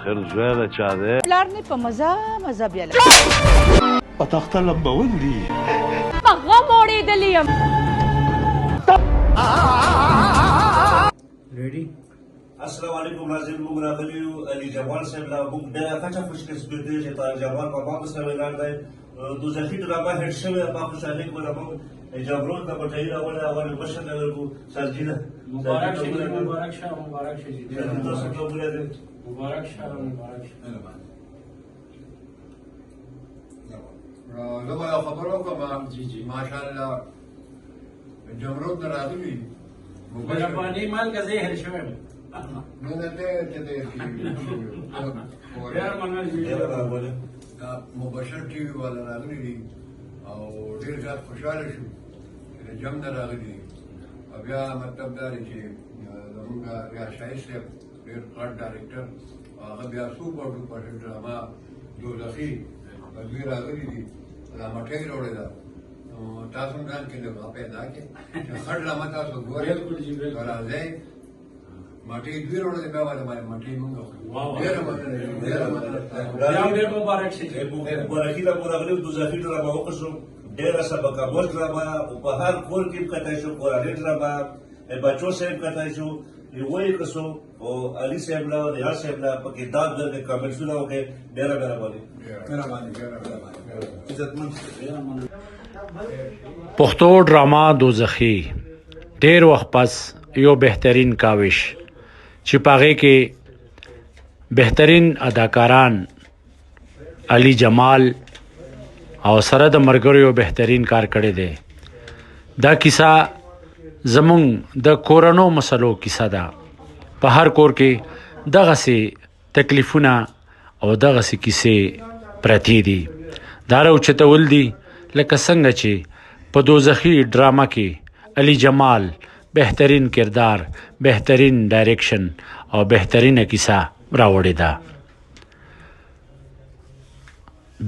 اخر زوی د چا دی؟ پلار مې په مزه بیاله په تخته لمبول دي په غم اوړېدلی یم. السلام علیکم ناظرین، موږ راغلي یو علي جوال صاحب له موږ ډېره کچه خوشقسمت دی چې طاهر جوال په ما سره ولاړ دی. دوزخي ډرامه هېډ شوې ده، په خوشحالۍ کې به زموږ جبروت ته بټۍ راوړی او مشر ته ورکړو. سرجي ده مبارک شه مبارک شه مبارک شه. زه به یو خبره وکړم. ماشاءالله جمرود نه راغلي مهرباني مالګه زه هېر شوی یم. نه نه دی چې دی ډېر مننه. دا مبشر ټي وي والا راغلي دي او ډېر زیات خوشحاله شو چې د جم نه راغلي دي. او بیا مطلب دا دی چې زمونږ ریاشایي صاحب ډېر غټ ډایرکټر، هغه بیا سوپر ډوپر ډرامه دوزخي دوی راغلي دي. دا مټۍ راوړې ده. تاسو هم ځان کې لږ پیدا کړئ چې ښه ډرامه تاسو ګورئ، راځئ. مټۍ دوی راوړې ده، بیا والا مټۍ مونږ ډېره مننه. ډېر مبارک شه. مبارکي له مو راغلي. دوزخي ډرامه وکړو، ډېره سبقاموز ډرامه، په هر کور کې کتای شو. کورنۍ ډرامه بچو صاحب کتای شو، وایي کسو او علي صاحب له ریاض صاحب له پکې داد درکې کامنټسونه وکړې. ډېره مهرباني. پښتو ډراما دوزخي ډېر وخت پس یو بهترین کاوش چې پاغې کې بهترین اداکاران علي جمال او سره د مرګرو بهترین کار کړی دی. دا کیسه زمونږ د کورونو مسلو کیسه ده. په هر کور کې دغسې تکلیفونه او دغسې کیسې پرتې دي. دا راوچتول دي لکه څنګه چې په دوزخي ډرامه کې علي جمال بهترین کردار، بهترین ډایرکشن او بهترینه کیسه راوړې ده.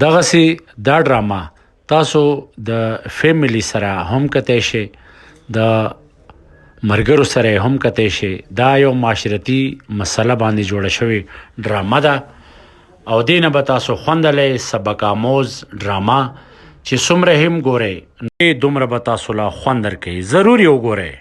دغسې دا ډرامه تاسو د فیملی سره هم کتای شئ، د مرګرو سره هم کتای شئ. دا یو معاشرتي مسله باندې جوړه شوې ډرامه ده او دې نه به تاسو خوندلی سبق آموز ډرامه چې څومره هم ګورئ دومره به تاسو له خوند درکوي. ضرور یې وګورئ.